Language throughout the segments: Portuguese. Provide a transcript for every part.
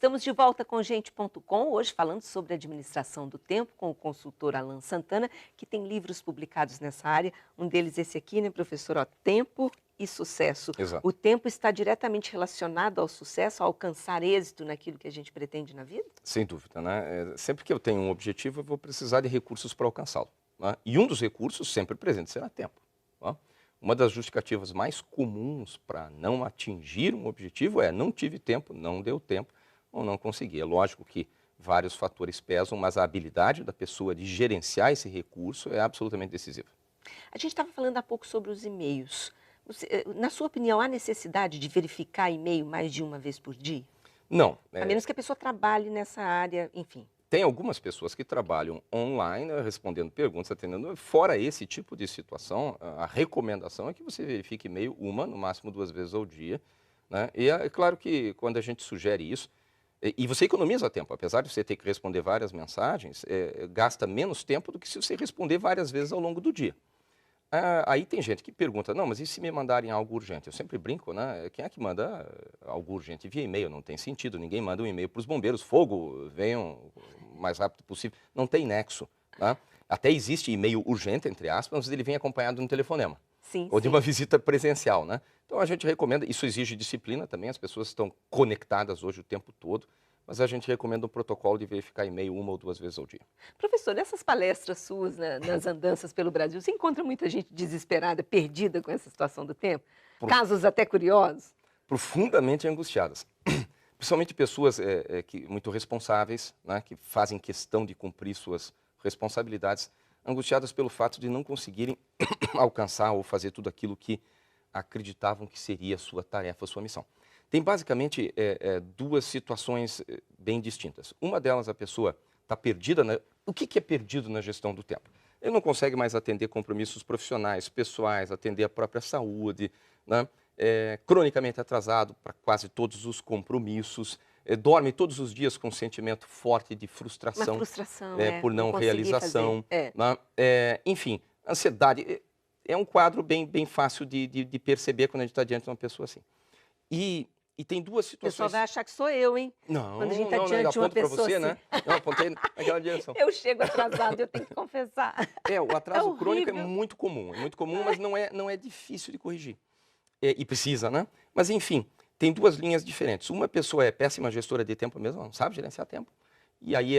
Estamos de volta com Gente.com, hoje falando sobre administração do tempo com o consultor Alan Santana, que tem livros publicados nessa área. Um deles esse aqui, né, professor? Ó, Tempo e Sucesso. Exato. O tempo está diretamente relacionado ao sucesso, a alcançar êxito naquilo que a gente pretende na vida? Sem dúvida, né? Sempre que eu tenho um objetivo, eu vou precisar de recursos para alcançá-lo, né? E um dos recursos sempre presente será tempo, né? Uma das justificativas mais comuns para não atingir um objetivo é não tive tempo, não deu tempo ou não consegui. É lógico que vários fatores pesam, mas a habilidade da pessoa de gerenciar esse recurso é absolutamente decisiva. A gente estava falando há pouco sobre os e-mails. Na sua opinião, há necessidade de verificar e-mail mais de uma vez por dia? Não. A menos que a pessoa trabalhe nessa área, enfim. Tem algumas pessoas que trabalham online, respondendo perguntas, atendendo. Fora esse tipo de situação, a recomendação é que você verifique e-mail uma, no máximo 2 vezes ao dia, né? E é claro que quando a gente sugere isso, e você economiza tempo, apesar de você ter que responder várias mensagens, gasta menos tempo do que se você responder várias vezes ao longo do dia. Aí tem gente que pergunta, não, mas e se me mandarem algo urgente? Eu sempre brinco, né? Quem é que manda algo urgente via e-mail? Não tem sentido, ninguém manda um e-mail para os bombeiros, fogo, venham o mais rápido possível. Não tem nexo, né? Até existe e-mail urgente, entre aspas, mas ele vem acompanhado de um telefonema. Sim, Ou de sim. uma visita presencial, né? Então a gente recomenda, isso exige disciplina também, as pessoas estão conectadas hoje o tempo todo, mas a gente recomenda um protocolo de verificar e-mail 1 ou 2 vezes ao dia. Professor, nessas palestras suas, nas andanças pelo Brasil, você encontra muita gente desesperada, perdida com essa situação do tempo? Casos até curiosos? Profundamente angustiadas. Principalmente pessoas muito responsáveis, né, que fazem questão de cumprir suas responsabilidades, angustiadas pelo fato de não conseguirem alcançar ou fazer tudo aquilo que acreditavam que seria a sua tarefa, a sua missão. Tem basicamente 2 situações bem distintas. Uma delas, a pessoa está perdida. O que é perdido na gestão do tempo? Ele não consegue mais atender compromissos profissionais, pessoais, atender a própria saúde, né? Cronicamente atrasado para quase todos os compromissos, dorme todos os dias com um sentimento forte de frustração, Uma frustração, por não conseguir realização, fazer. né? Enfim, ansiedade é um quadro bem fácil de perceber quando a gente está diante de uma pessoa assim. E tem 2 O situações. pessoal vai achar que sou eu, hein? Não, Quando a gente está não, diante de uma aponto para pessoa você, assim. né? Não, apontei naquela direção. Eu chego atrasado, eu tenho que confessar. O atraso É crônico é horrível. muito comum, mas não é difícil de corrigir. E precisa, né? Mas, enfim, tem 2 linhas diferentes. Uma pessoa é péssima gestora de tempo mesmo, não sabe gerenciar tempo, e aí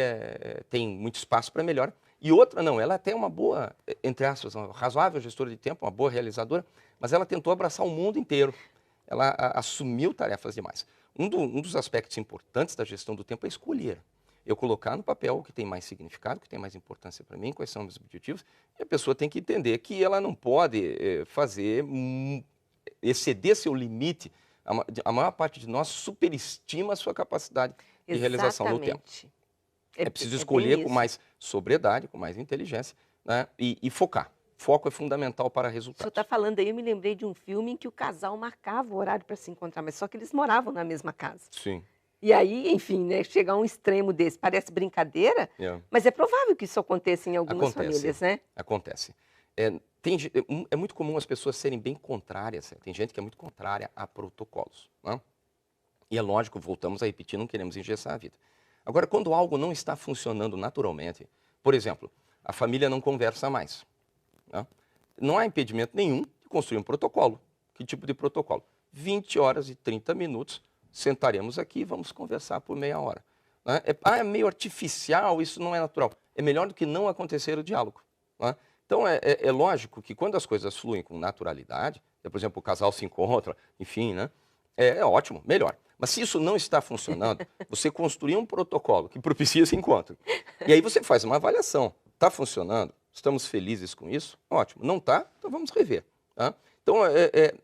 tem muito espaço para melhora. E outra, não, ela é até uma boa, entre aspas, uma razoável gestora de tempo, uma boa realizadora, mas ela tentou abraçar o mundo inteiro. Ela assumiu tarefas demais. Um dos aspectos importantes da gestão do tempo é escolher. Eu colocar no papel o que tem mais significado, o que tem mais importância para mim, quais são os objetivos, e a pessoa tem que entender que ela não pode exceder seu limite. A maior parte de nós superestima a sua capacidade de realização no tempo. É preciso escolher com mais sobriedade, com mais inteligência, né? E focar. Foco é fundamental para O senhor resultados. está falando aí, eu me lembrei de um filme em que o casal marcava o horário para se encontrar, mas só que eles moravam na mesma casa. Sim. E aí, enfim, né, chegar a um extremo desse, parece brincadeira, mas é provável que isso aconteça em algumas famílias, né? Acontece. É muito comum as pessoas serem bem contrárias. Tem gente que é muito contrária a protocolos, né? E é lógico, voltamos a repetir, não queremos engessar a vida. Agora, quando algo não está funcionando naturalmente, por exemplo, a família não conversa mais, né? Não há impedimento nenhum de construir um protocolo. Que tipo de protocolo? 20 horas e 30 minutos, sentaremos aqui e vamos conversar por meia hora, né? É meio artificial, isso não é natural. É melhor do que não acontecer o diálogo, né? Então, é lógico que quando as coisas fluem com naturalidade, por exemplo, o casal se encontra, enfim, né? É ótimo, melhor. Mas se isso não está funcionando, você construir um protocolo que propicia esse encontro. E aí você faz uma avaliação. Está funcionando? Estamos felizes com isso? Ótimo. Não está? Então vamos rever, tá? Então,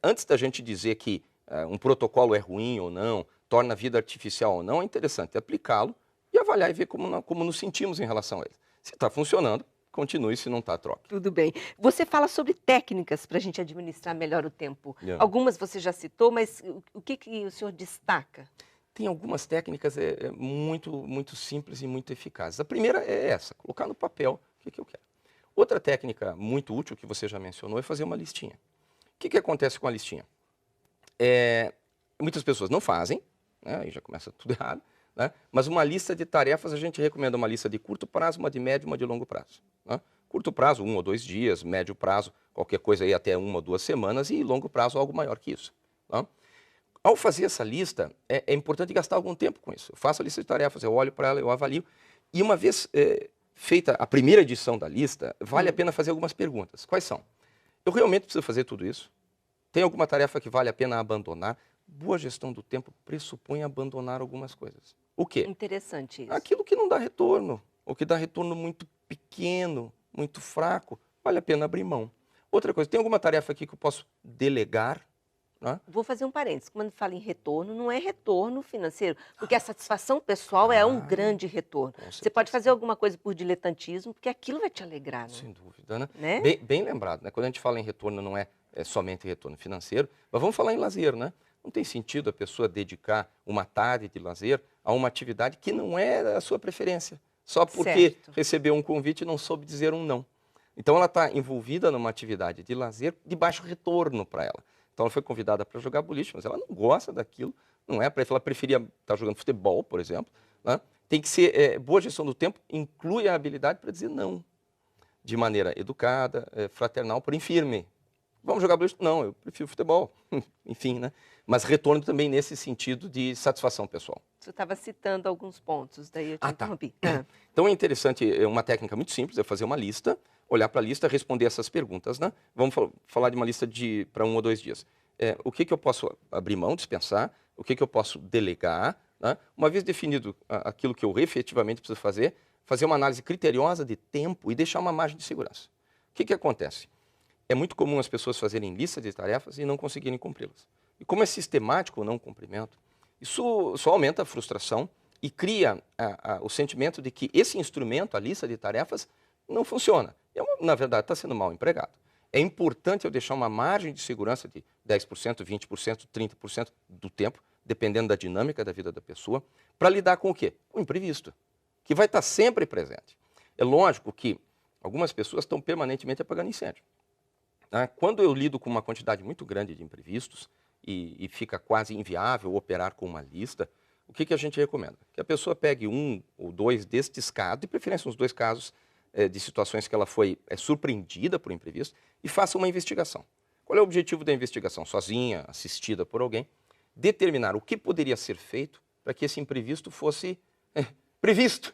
antes da gente dizer que um protocolo é ruim ou não, torna a vida artificial ou não, é interessante aplicá-lo e avaliar e ver como nos sentimos em relação a ele. Se está funcionando, continue, se não está, troque. Tudo bem. Você fala sobre técnicas para a gente administrar melhor o tempo. Yeah. Algumas você já citou, mas o que o senhor destaca? Tem algumas técnicas muito simples e muito eficazes. A primeira é essa, colocar no papel o que eu quero. Outra técnica muito útil que você já mencionou é fazer uma listinha. O que acontece com a listinha? Muitas pessoas não fazem, né, aí já começa tudo errado, né? Mas uma lista de tarefas, a gente recomenda uma lista de curto prazo, uma de médio e uma de longo prazo. Né? Curto prazo, 1 ou 2 dias, médio prazo, qualquer coisa aí até 1 ou 2 semanas, e longo prazo, algo maior que isso. Né? Ao fazer essa lista, é importante gastar algum tempo com isso. Eu faço a lista de tarefas, eu olho para ela, eu avalio, e uma vez feita a primeira edição da lista, vale a pena fazer algumas perguntas. Quais são? Eu realmente preciso fazer tudo isso? Tem alguma tarefa que vale a pena abandonar? Boa gestão do tempo pressupõe abandonar algumas coisas. O quê? Interessante isso. Aquilo que não dá retorno, ou que dá retorno muito pequeno, muito fraco, vale a pena abrir mão. Outra coisa, tem alguma tarefa aqui que eu posso delegar? Né? Vou fazer um parênteses. Quando fala em retorno, não é retorno financeiro, porque a satisfação pessoal é um grande retorno. Você pode fazer alguma coisa por diletantismo, porque aquilo vai te alegrar, né? Sem dúvida, né? Né? Bem lembrado, né? Quando a gente fala em retorno, não é somente retorno financeiro, mas vamos falar em lazer, né? Não tem sentido a pessoa dedicar uma tarde de lazer a uma atividade que não é a sua preferência, só porque Certo. recebeu um convite e não soube dizer um não. Então ela está envolvida numa atividade de lazer de baixo retorno para ela. Então ela foi convidada para jogar boliche, mas ela não gosta daquilo, não é para ela preferia estar jogando futebol, por exemplo. Né? Tem que ser boa gestão do tempo, inclui a habilidade para dizer não, de maneira educada, fraternal, porém firme. Vamos jogar boliche? Não, eu prefiro futebol. Enfim, né? Mas retorno também nesse sentido de satisfação pessoal. Você estava citando alguns pontos, daí eu te interrompi. Tá. Então é interessante, uma técnica muito simples, é fazer uma lista, olhar para a lista, responder essas perguntas, né? Vamos falar de uma lista para 1 ou 2 dias. O que eu posso abrir mão, dispensar? O que eu posso delegar? Né? Uma vez definido aquilo que eu efetivamente preciso fazer uma análise criteriosa de tempo e deixar uma margem de segurança. O que acontece? É muito comum as pessoas fazerem lista de tarefas e não conseguirem cumpri-las. E como é sistemático o não cumprimento, isso só aumenta a frustração e cria o sentimento de que esse instrumento, a lista de tarefas, não funciona. Na verdade, está sendo mal empregado. É importante eu deixar uma margem de segurança de 10%, 20%, 30% do tempo, dependendo da dinâmica da vida da pessoa, para lidar com o quê? O imprevisto, que vai estar sempre presente. É lógico que algumas pessoas estão permanentemente apagando incêndio. Quando eu lido com uma quantidade muito grande de imprevistos e fica quase inviável operar com uma lista, o que a gente recomenda? Que a pessoa pegue 1 ou 2 destes casos, de preferência uns 2 casos de situações que ela foi surpreendida por imprevisto, e faça uma investigação. Qual é o objetivo da investigação? Sozinha, assistida por alguém, determinar o que poderia ser feito para que esse imprevisto fosse previsto.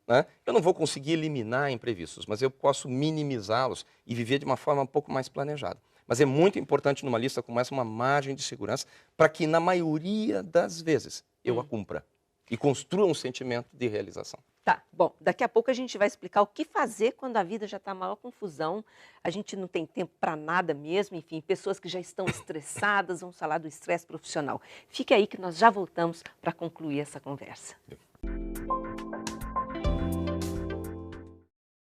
Né? Eu não vou conseguir eliminar imprevistos, mas eu posso minimizá-los e viver de uma forma um pouco mais planejada. Mas é muito importante numa lista como essa uma margem de segurança para que, na maioria das vezes, eu a cumpra e construa um sentimento de realização. Tá, bom, daqui a pouco a gente vai explicar o que fazer quando a vida já está maior confusão, a gente não tem tempo para nada mesmo, enfim, pessoas que já estão estressadas, vamos falar do estresse profissional. Fique aí que nós já voltamos para concluir essa conversa.